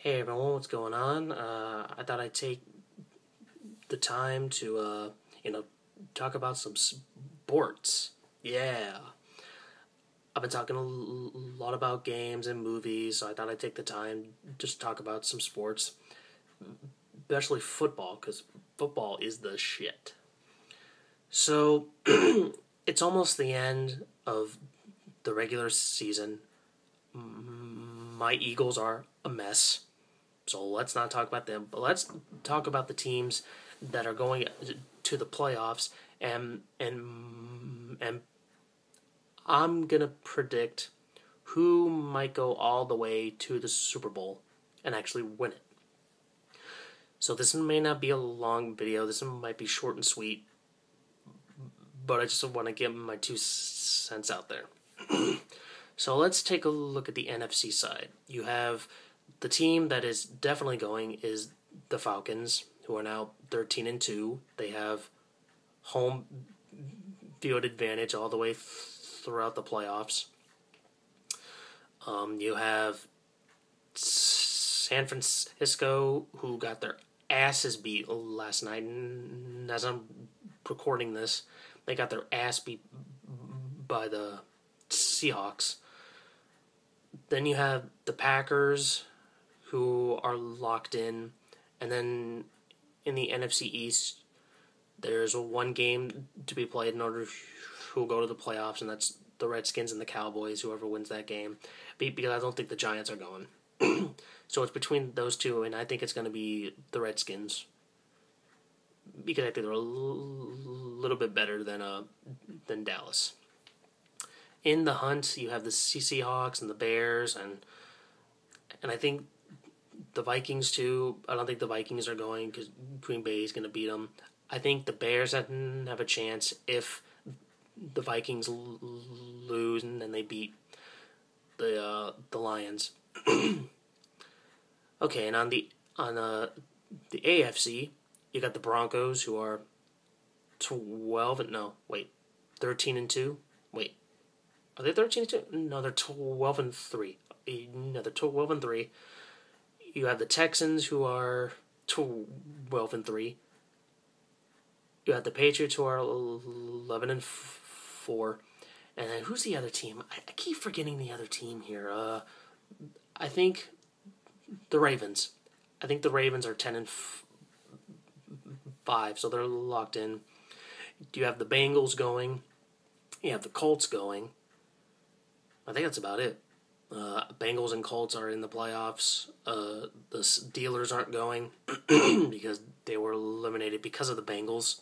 Hey everyone, what's going on? I thought I'd take the time to, talk about some sports. Yeah. I've been talking a lot about games and movies, so I thought I'd take the time just to talk about some sports, especially football, because football is the shit. So, it's almost the end of the regular season. My Eagles are a mess. So let's not talk about them, but let's talk about the teams that are going to the playoffs, and I'm gonna predict who might go all the way to the Super Bowl and actually win it. So this may not be a long video. This might be short and sweet, but I just want to get my 2 cents out there. So let's take a look at the NFC side. You have the team that is definitely going is the Falcons, who are now 13-2. They have home field advantage all the way throughout the playoffs. You have San Francisco, who got their asses beat last night. And as I'm recording this, they got their ass beat by the Seahawks. Then you have the Packers, who are locked in. And then in the NFC East, there's one game to be played in order to go to the playoffs, and that's the Redskins and the Cowboys, whoever wins that game. Because I don't think the Giants are going. So it's between those two, and I think it's going to be the Redskins. Because I think they're a little bit better than Dallas. In the hunt, you have the Seahawks and the Bears, and I think the Vikings too. I don't think the Vikings are going because Green Bay is going to beat them. I think the Bears have a chance if the Vikings lose and then they beat the Lions. Okay, and on the AFC, you got the Broncos, who are 13-2. Wait, are they 13-2? No, they're 12-3. No, they're 12-3. You have the Texans, who are 12-3. You have the Patriots, who are 11-4. And then who's the other team? I keep forgetting the other team here. I think the Ravens. I think the Ravens are 10-5, so they're locked in. You have the Bengals going. You have the Colts going. I think that's about it. Bengals and Colts are in the playoffs. The Steelers aren't going because they were eliminated because of the Bengals.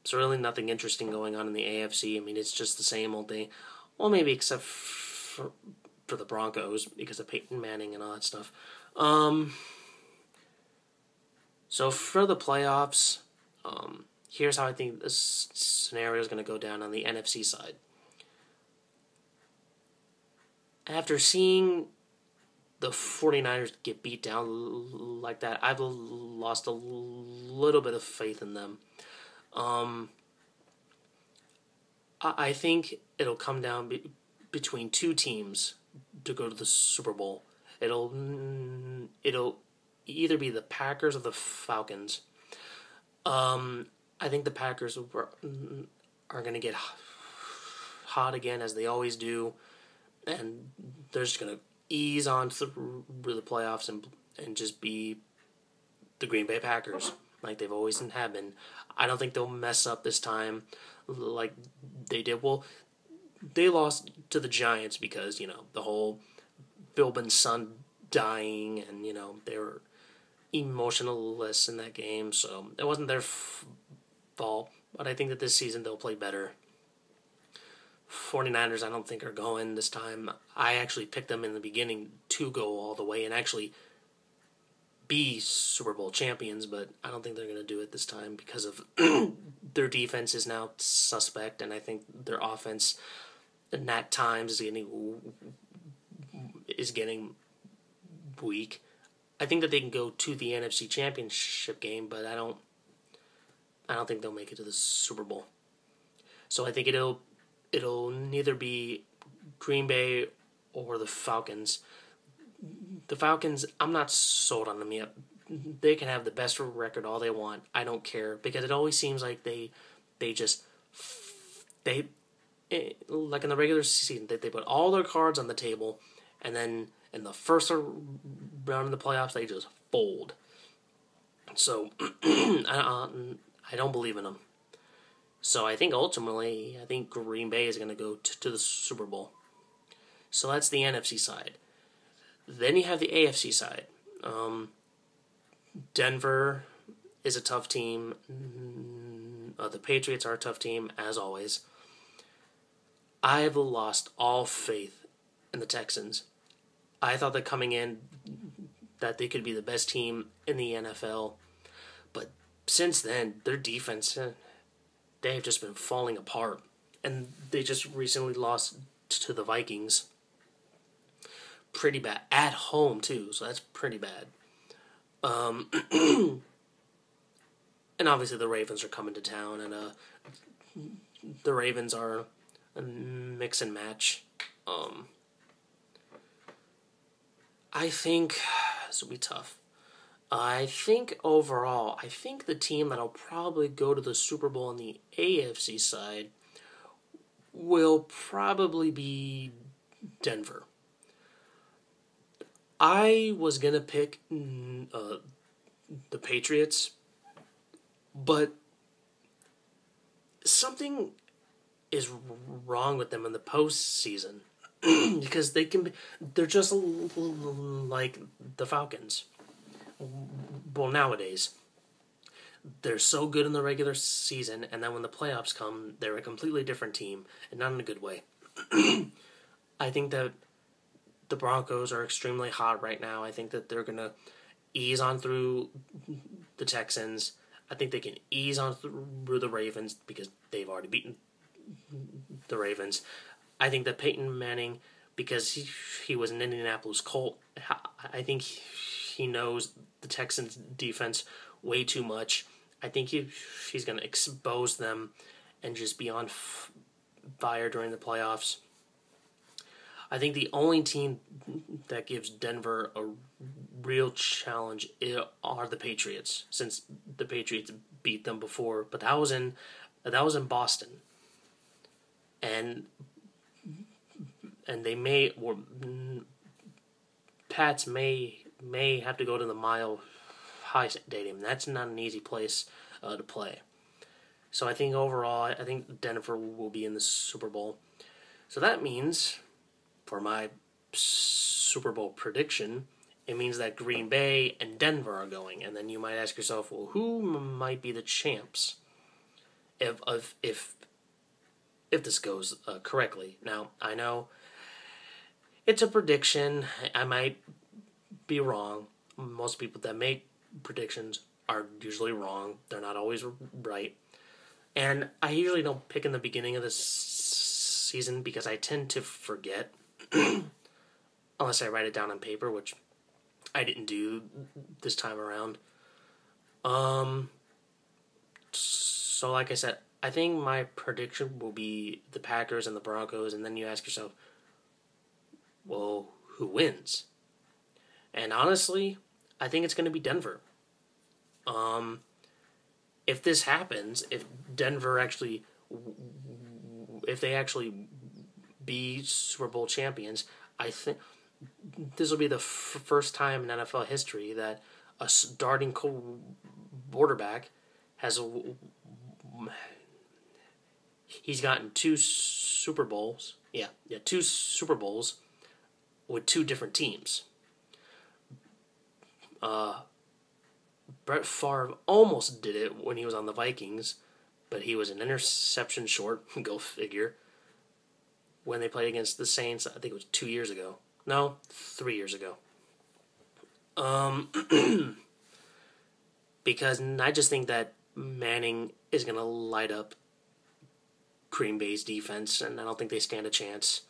So really nothing interesting going on in the AFC. I mean, it's just the same old thing. Well, maybe except for the Broncos because of Peyton Manning and all that stuff. So for the playoffs, here's how I think this scenario is going to go down on the NFC side. After seeing the 49ers get beat down like that, I've lost a little bit of faith in them. I think it'll come down between two teams to go to the Super Bowl. It'll either be the Packers or the Falcons. I think the Packers are going to get hot again, as they always do. And they're just going to ease on through the playoffs and just be the Green Bay Packers like they've always have been. I don't think they'll mess up this time like they did. Well, they lost to the Giants because, the whole Philbin's son dying and, they were emotionless in that game. So it wasn't their fault. But I think that this season they'll play better. 49ers I don't think are going this time. I actually picked them in the beginning to go all the way and actually be Super Bowl champions, but I don't think they're going to do it this time because of their defense is now suspect, and I think their offense at times is getting weak. I think that they can go to the NFC Championship game, but I don't think they'll make it to the Super Bowl. So I think it'll neither be Green Bay or the Falcons. the Falcons, I'm not sold on them yet. They can have the best record all they want. I don't care because it always seems like they just they like in the regular season they put all their cards on the table, and then in the first round of the playoffs they just fold. So I don't believe in them. So I think ultimately Green Bay is going to go to the Super Bowl. So that's the NFC side. Then you have the AFC side. Denver is a tough team. The Patriots are a tough team, as always. I've lost all faith in the Texans. I thought that coming in that they could be the best team in the NFL. But since then, their defense, they have just been falling apart. And they just recently lost to the Vikings. Pretty bad. At home, too, so that's pretty bad. And obviously the Ravens are coming to town, and the Ravens are a mix and match. I think this will be tough. I think overall, the team that'll probably go to the Super Bowl on the AFC side will probably be Denver. I was going to pick the Patriots, but something is wrong with them in the postseason because they're just like the Falcons. Well, nowadays, they're so good in the regular season, and then when the playoffs come, they're a completely different team, and not in a good way. I think that the Broncos are extremely hot right now. I think that they're going to ease on through the Texans. I think they can ease on through the Ravens because they've already beaten the Ravens. I think that Peyton Manning, because he was an Indianapolis Colt, I think he knows the Texans' defense way too much. I think he's going to expose them and just be on fire during the playoffs. I think the only team that gives Denver a real challenge are the Patriots, since the Patriots beat them before. But that was in Boston, and they Pats may have to go to the Mile High Stadium. That's not an easy place to play. So I think overall, I think Denver will be in the Super Bowl. So that means, for my Super Bowl prediction, it means that Green Bay and Denver are going. And then you might ask yourself, well, who might be the champs if this goes correctly? Now, I know it's a prediction. I might be wrong. Most people that make predictions are usually wrong. They're not always right. And I usually don't pick in the beginning of the season because I tend to forget. Unless I write it down on paper, which I didn't do this time around. So like I said, I think my prediction will be the Packers and the Broncos, and then you ask yourself, well, who wins? And honestly, I think it's going to be Denver. If this happens, if they actually be Super Bowl champions, I think this will be the first time in NFL history that a starting quarterback he's gotten two Super Bowls. Yeah, 2 Super Bowls with 2 different teams. Brett Favre almost did it when he was on the Vikings, but he was an interception short, go figure, when they played against the Saints. I think it was 2 years ago. No, 3 years ago. Because I just think that Manning is going to light up Green Bay's defense, and I don't think they stand a chance.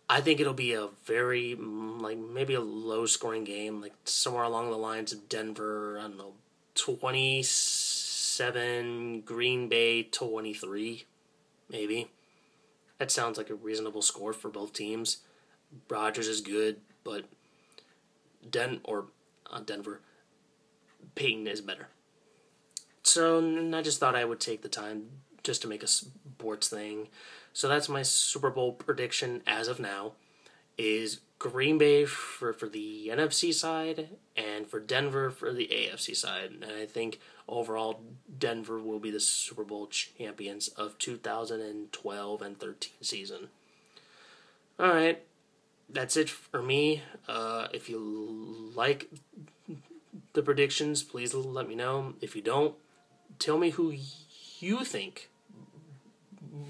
I think it'll be a very, maybe a low-scoring game, somewhere along the lines of Denver, 27, Green Bay 23, maybe. That sounds like a reasonable score for both teams. Rodgers is good. but Denver, Peyton is better. So I just thought I would take the time just to make a sports thing. So that's my Super Bowl prediction as of now, is Green Bay for the NFC side and for Denver for the AFC side. And I think overall Denver will be the Super Bowl champions of 2012 and 13 season. All right, that's it for me. If you like the predictions, please let me know. If you don't, tell me who you think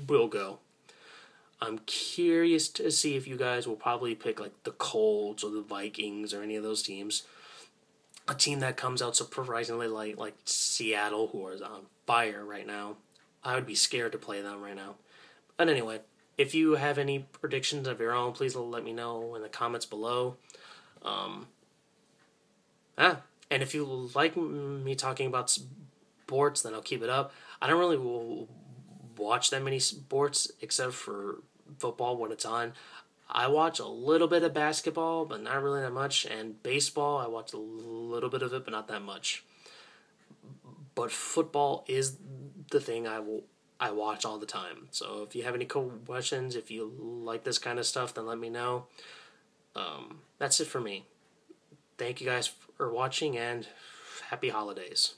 will go. I'm curious to see if you guys will probably pick like the Colts or the Vikings or any of those teams. A team that comes out surprisingly like Seattle, who is on fire right now. I would be scared to play them right now. But anyway, if you have any predictions of your own, please let me know in the comments below. And if you like me talking about sports, then I'll keep it up. I don't really watch that many sports except for football when it's on. I watch a little bit of basketball, but not really that much. And baseball, I watch a little bit of it, but not that much. But football is the thing I watch all the time. So if you have any questions, if you like this kind of stuff, then let me know. That's it for me. Thank you guys for watching, and happy holidays.